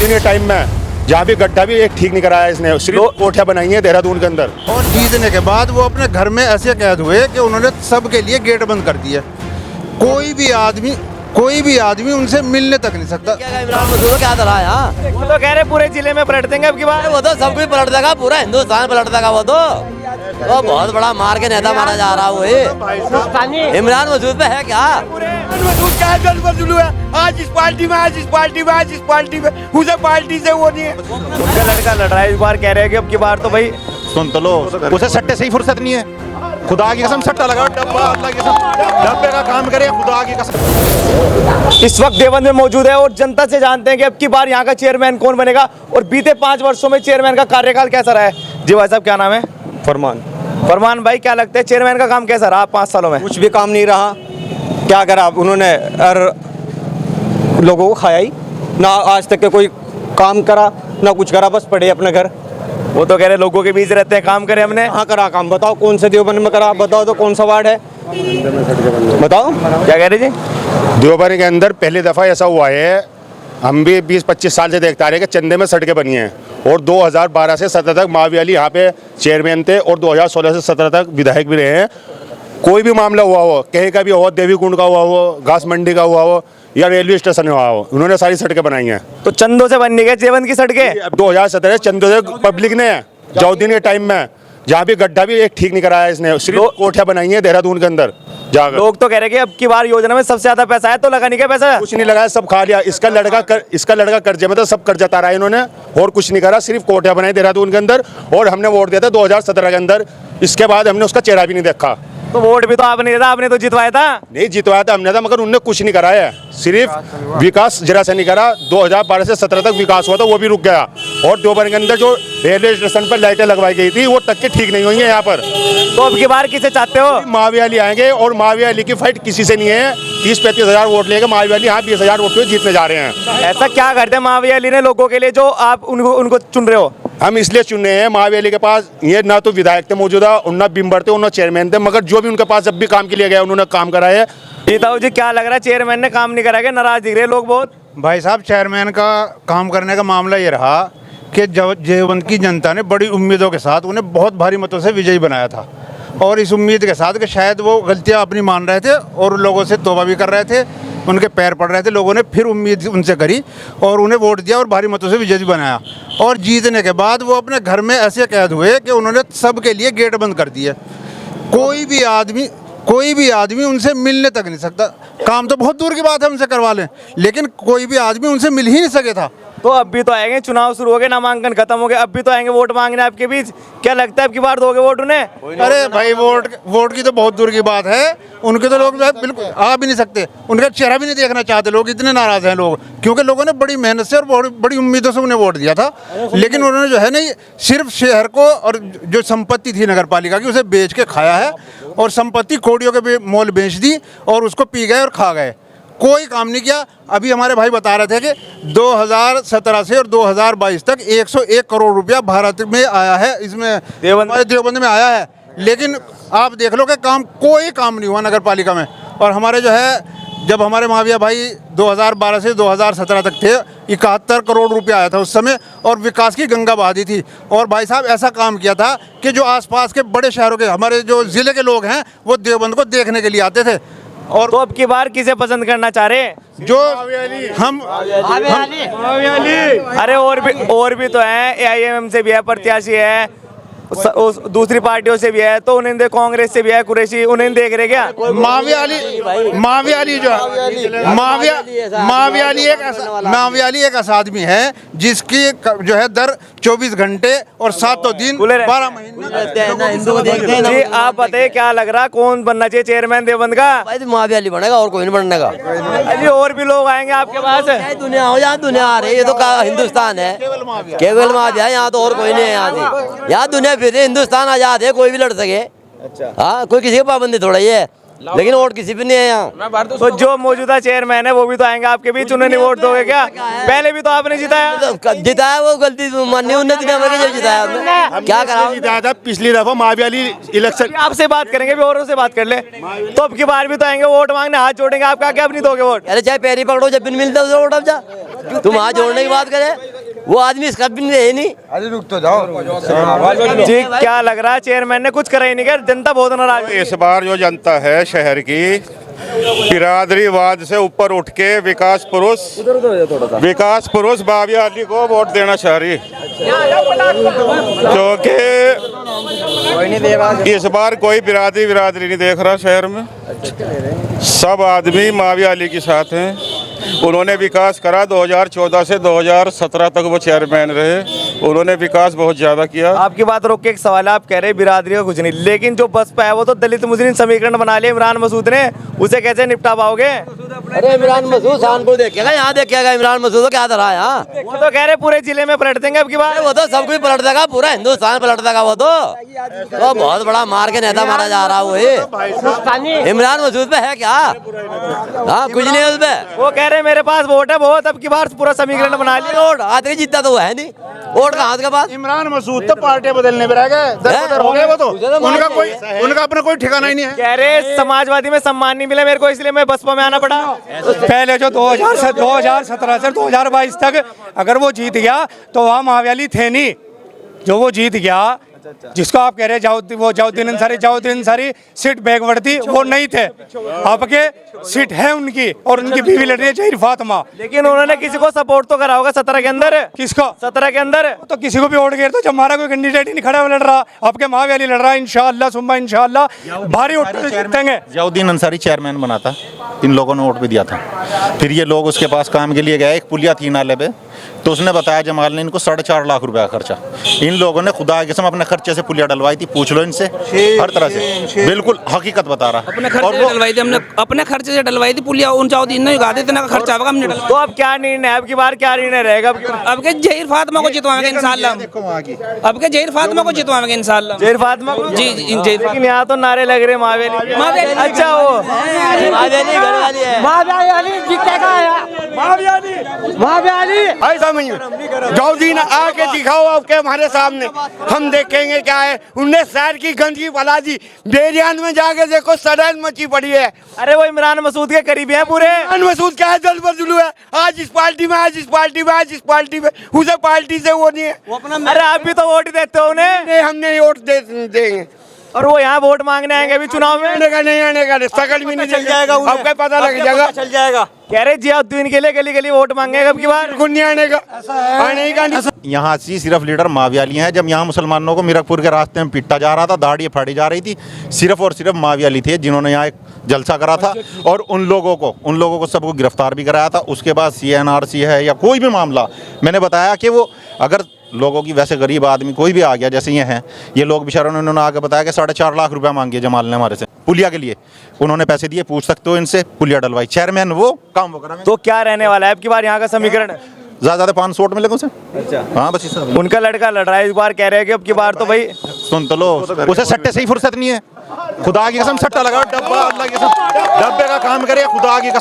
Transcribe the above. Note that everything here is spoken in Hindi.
दिन के टाइम में जहाँ भी गड्ढा भी एक ठीक नहीं कराया इसने, सिर्फ कोठियाँ बनाई हैं देहरादून के अंदर। और जीतने के बाद वो अपने घर में ऐसे कैद हुए कि उन्होंने सबके लिए गेट बंद कर दिया। कोई भी आदमी उनसे मिलने तक नहीं सकता। इमरान मसूद क्या धरा है? वो तो कह रहे पूरे जिले में पलट देंगे अब की बार। वो तो सब कुछ पलट देगा, पूरा हिंदुस्तान पलट देगा। वो तो बहुत बड़ा मार के नेता माना जा रहा है। इमरान मसूद पे है क्या? आज इस पार्टी में, आज इस पार्टी में, आज इस पार्टी में, उसे पार्टी से वो नहीं है। उनका लड़का लड़ रहा है इस बार, कह रहे हैं कि अब की बार तो भाई सुन तो लो, उसे सट्टे से ही फुर्सत नहीं है। खुदा की कसम सट्टा लगा, डब्बा अल्लाह की कसम डब्बे का काम करे, खुदा की कसम। इस वक्त देवबंद में मौजूद है और जनता से जानते हैं कि अब की बार यहाँ का चेयरमैन कौन बनेगा और बीते 5 वर्षों में चेयरमैन का कार्यकाल कैसा रहा है। जी भाई साहब, क्या नाम है? फरमान भाई, क्या लगता है चेयरमैन का काम कैसा रहा 5 सालों में? कुछ भी काम नहीं रहा। क्या करा उन्होंने? लोगों को खाया ही ना, आज तक के कोई काम करा ना कुछ करा, बस पड़े अपने घर। वो तो कह रहे लोगों के बीच रहते हैं, काम करे हमने। हाँ करा काम, बताओ कौन से देवबंद में करा, बताओ तो कौन सा वार्ड है, बताओ। क्या कह रहे जी? देवबंद के अंदर पहली दफ़ा ऐसा हुआ है, हम भी 20-25 साल से देखते आ रहे हैं कि चंदे में सड़कें बनी हैं। और 2012 से 17 तक मावी अली यहाँ पे चेयरमैन थे और 2016 से 17 तक विधायक भी रहे हैं। कोई भी मामला हुआ हो, कहीं का भी हो, देवी कुंड का हुआ हो, घास मंडी का हुआ हो या रेलवे स्टेशन हुआ हो, उन्होंने सारी सड़कें बनाई हैं। तो चंदों से बननी है देवबंद की सड़कें। अब 2017 चंदों से पब्लिक ने जाउद्दीन के टाइम में जहाँ भी गड्ढा भी एक ठीक नहीं कराया इसने, सिर्फ कोठियाँ बनाई हैं देहरादून के अंदर जाकर। लोग तो कह रहे हैं कि अब की बार योजना में सबसे ज्यादा पैसा है, तो लगा नहीं क्या पैसा? कुछ नहीं लगाया, सब खा लिया। इसका लड़का कर्जे में था, सब कर्जा तारा है इन्होंने और कुछ नहीं करा, सिर्फ कोठियाँ बनाई देहरादून के अंदर। और हमने वोट दिया था 2017 के अंदर, इसके बाद हमने उसका चेहरा भी नहीं देखा। तो वोट भी तो आपने दिया था, आपने तो जितवाया था। नहीं जितवाया था हमने था, मगर उनने कुछ नहीं कराया, सिर्फ विकास जरा से नहीं करा। 2012 से 17 तक विकास हुआ था, वो भी रुक गया। और देवबंद के अंदर जो रेलवे स्टेशन पर लाइटें लगवाई गई थी वो तक के ठीक नहीं हुई है यहाँ पर। तो अब की बार किसे चाहते हो? मावी अली आएंगे और मावी अली की फाइट किसी से नहीं है। 30-35 हज़ार वोट लेके मावी अली यहाँ 20 हज़ार वोट पे जीतने जा रहे हैं। ऐसा क्या करते हैं मावी अली ने लोगों के लिए जो आप उनको चुन रहे हो? हम इसलिए चुने हैं, मावी अली के पास ये ना तो विधायक थे मौजूदा और ना बिम्बर थे और ना चेयरमैन थे, मगर जो भी उनके पास जब भी काम के लिए गया उन्होंने काम कराया। जीताओ जी, क्या लग रहा है चेयरमैन ने काम नहीं कराया? नाराज दिख रहे लोग बहुत। भाई साहब, चेयरमैन का काम करने का मामला ये रहा कि देवबंद की जनता ने बड़ी उम्मीदों के साथ उन्हें बहुत भारी मतों से विजयी बनाया था। और इस उम्मीद के साथ कि शायद वो गलतियां अपनी मान रहे थे और लोगों से तौबा भी कर रहे थे, उनके पैर पड़ रहे थे। लोगों ने फिर उम्मीद उनसे करी और उन्हें वोट दिया और भारी मतों से विजयी बनाया। और जीतने के बाद वो अपने घर में ऐसे कैद हुए कि उन्होंने सबके लिए गेट बंद कर दिए। कोई भी आदमी उनसे मिलने तक नहीं सकता। काम तो बहुत दूर की बात है उनसे करवा लें, लेकिन कोई भी आदमी उनसे मिल ही नहीं सके था। तो अब भी तो आएंगे, चुनाव शुरू हो गए, नामांकन खत्म हो गया, अब भी तो आएंगे वोट मांगने आपके बीच। क्या लगता है अब की बार दोगे वोट उन्हें? अरे भाई, वोट की तो बहुत दूर की बात है। उनके तो लोग बिल्कुल आ भी नहीं सकते, उनका चेहरा भी नहीं देखना चाहते लोग, इतने नाराज हैं लोग। क्योंकि लोगों ने बड़ी मेहनत से और बड़ी उम्मीदों से उन्हें वोट दिया था, लेकिन उन्होंने जो है नहीं, सिर्फ शहर को और जो संपत्ति थी नगर पालिका की उसे बेच के खाया है और संपत्ति कोड़ियों के मोल बेच दी और उसको पी गए और खा गए। कोई काम नहीं किया। अभी हमारे भाई बता रहे थे कि 2017 से और 2022 तक 101 करोड़ रुपया भारत में आया है, इसमें देवबंद में आया है। लेकिन आप देख लो कि कोई काम नहीं हुआ नगर पालिका में। और हमारे जो है, जब हमारे माविया भाई 2012 से 2017 तक थे, 71 करोड़ रुपया आया था उस समय और विकास की गंगा बहा दी थी। और भाई साहब ऐसा काम किया था कि जो आसपास के बड़े शहरों के, हमारे जो ज़िले के लोग हैं, वो देवबंद को देखने के लिए आते थे। और तो अब की बार किसे पसंद करना चाह रहे हैं? जो हम अरे और भी तो हैं, AIMM से भी है प्रत्याशी है, दूसरी पार्टियों से भी है, तो उन्हें कांग्रेस से भी है कुरैशी, उन्हें देख रहे क्या? माविया अली एक ऐसा आदमी है जिसकी जो है दर 24 घंटे और 7 दिन 12 महीने। जी आप बताइए, क्या लग रहा है कौन बनना चाहिए चेयरमैन देवबंद का? मावी अली बनेगा और कोई नहीं बनने का। अजी और भी लोग आएंगे आपके पास? दुनिया हो, यहाँ दुनिया आ रही है, ये तो हिंदुस्तान है, केवल माविया, यहाँ तो और कोई नहीं है। यहाँ दुनिया फिर हिंदुस्तान आजाद है, कोई भी लड़ सके। अच्छा हाँ, कोई किसी की पाबंदी थोड़ा ही है। लेकिन वोट किसी भी नहीं है यहाँ। तो जो मौजूदा चेयरमैन है वो भी तो आएंगे आपके बीच, उन्हें नहीं वोट दोगे क्या? पहले भी तो आपने जिताया। जिताया वो गलती माननी उन्नति ने जब जिताया हमने क्या करा। जिताया था पिछली दफा मावी वाली इलेक्शन। अभी आपसे बात करेंगे, अभी औरों से बात कर ले। तो अब की बार भी तो आएंगे वोट मांगने, हाथ जोड़ेंगे, आपका क्या अब नहीं दोगे वोट? अरे चाहे पैरी पकड़ो जब भी नहीं मिलता उसे वोट अब जा। तुम हाथ जोड़ने की बात करे, वो आदमी इसका भी नहीं रहे नहीं। अरे रुक तो जाओ जी क्या लग रहा है चेयरमैन ने कुछ करा ही नहीं, क्या जनता बहुत नाराज है? इस बार जो जनता है शहर की बिरादरीवाद से ऊपर उठ के विकास पुरुष मावी वाली को वोट देना चाह रही, क्योंकि इस बार कोई बिरादरी नहीं देख रहा शहर में। सब आदमी मावी वाली के साथ हैं। उन्होंने विकास करा, 2014 से 2017 तक वो चेयरमैन रहे। उन्होंने विकास बहुत ज्यादा किया। आपकी बात रोक के एक सवाल है, आप कह रहे हैं बिरादरी का कुछ नहीं, लेकिन जो बसपा है वो तो दलित मुस्लिम समीकरण बना लिया इमरान मसूद ने, उसे कैसे निपटा पाओगे? अरे इमरान मसूद शानपुर देखेगा, यहाँ देखेगा इमरान मसूद को क्या धरा यहाँ। वो तो कह रहे पूरे जिले में पलट देंगे अब की बार। वो तो सब कुछ पलट देगा, पूरा हिंदुस्तान पलट देगा वो तो बहुत बड़ा मार के नेता माना जा रहा है इमरान मसूद पे है क्या? हाँ कुछ नहीं है उसपे। वो कह रहे मेरे पास वोट है बहुत, अब की बार पूरा समीकरण बना लिया। वोट आते जीतता तो है नहीं, वोट कहाँ के पास। इमरान मसूद तो पार्टी बदलने में रह गए, दर हो गए वो तो। उनका अपना कोई ठिकाना ही नहीं है। कह रहे समाजवादी में सम्मान नहीं मिला मेरे को, इसलिए मैं बसपा में आना पड़ा। पहले जो 2017 से 2022 तक अगर वो जीत गया तो वहाँ मावी थे नहीं। जो वो जीत गया, जिसको आप कह रहे जाउद्दीन अंसारी सीट बैकवर्ड थी, वो नहीं थे। आपके सीट है उनकी, और उनकी बीवी लड़ रही है जहीर फातिमा। लेकिन उन्होंने किसी को सपोर्ट तो करा होगा 17 के अंदर। किसको? 17 के अंदर तो किसी को भी वोट गिर, तो जब हमारा कोई कैंडिडेट ही नहीं खड़ा लड़ रहा, आपके मावी वाली लड़ रहा है। इंशाअल्लाह सुम्मा इंशाअल्लाह भारी वोट से जीतेंगे। जाउद्दीन अंसारी चेयरमैन बना था, इन लोगों ने वोट भी दिया था। फिर ये लोग उसके पास काम के लिए गए, एक पुलिया थी नाले पे, तो उसने बताया जमाल ने इनको 4.5 लाख रुपया खर्चा। इन लोगों ने खुदा की कसम अपने खर्चे से पुलिया डलवाई थी, पूछ लो इनसे, हर तरह से बिल्कुल हकीकत बता रहा। अपने खर्चे से डलवाई थी हमने, अपने खर्चे से डलवाई थी पुलिया। उन जाउद्दीन ने गा देते ना खर्चा होगा हमने। तो अब क्या निर्णय है, अब की बार क्या निर्णय रहेगा? अब के जहीर फातिमा को जितवाएंगे इंशाअल्लाह। अब के जहीर फातिमा को जितवाएंगे इंशाअल्लाह। जहीर फातिमा को? जी लेकिन यहाँ तो नारे लग रहे मावेली। अच्छा वो जाउद्दीन आके दिखाओ आपके हमारे सामने, हम देखेंगे क्या है। उनने शहर की गंदगी फैला दी, बेरियान में जाके देखो सड़क मची पड़ी है। अरे वो इमरान मसूद के करीबी हैं पूरे। इमरान मसूद क्या है, दल बदलू है, आज इस पार्टी में, आज इस पार्टी में, आज इस पार्टी में, उसे पार्टी से वो नहीं है। अरे आप भी तो वोट देते हो उन्हें। नहीं, हम नहीं वोट देंगे। और वो यहाँ वोट मांगने आएंगे अभी चुनाव में। आने का नहीं, आने का सकल भी नहीं चल जाएगा, आपका पता लग जाएगा, चल जाएगा। कह रहे जियाउद्दीन के लिए गली गली वोट मांगेगा अब की बार। नहीं आने का, आने का नहीं। यहाँ से सिर्फ लीडर मावी वाली हैं। जब यहाँ मुसलमानों को मीरकपुर के रास्ते में पीटा जा रहा था, दाढ़ी फाड़ी जा रही थी, सिर्फ और सिर्फ मावी वाली थे जिन्होंने यहाँ एक जलसा करा था, और उन लोगों को सबको गिरफ्तार भी कराया था। उसके बाद CNRC है या कोई भी मामला, मैंने बताया कि वो अगर लोगों की, वैसे गरीब आदमी कोई भी आ गया, जैसे ये हैं ये लोग बेचारों ने, उन्होंने आगे बताया कि 4.5 लाख रुपया मांगे जमाल ने हमारे से पुलिया के लिए। उन्होंने पैसे दिए, पूछ सकते हो इनसे, पुलिया डलवाई। चेयरमैन वो काम वो करा। तो क्या रहने वाला है अब की बार यहाँ का समीकरण? ज़्यादा 500 वोट मिलेगा उसे। अच्छा हाँ, बस इस उनका लड़का लड़ रहा है इस बार, कह रहे हैं कि अब की बार तो भाई सुन तो लो, उसे सट्टे से ही फुर्सत नहीं है। खुदा की कसम सट्टा लगा, डब्बा, अल्लाह की कसम डब्बे का काम करे, खुदा की कसम।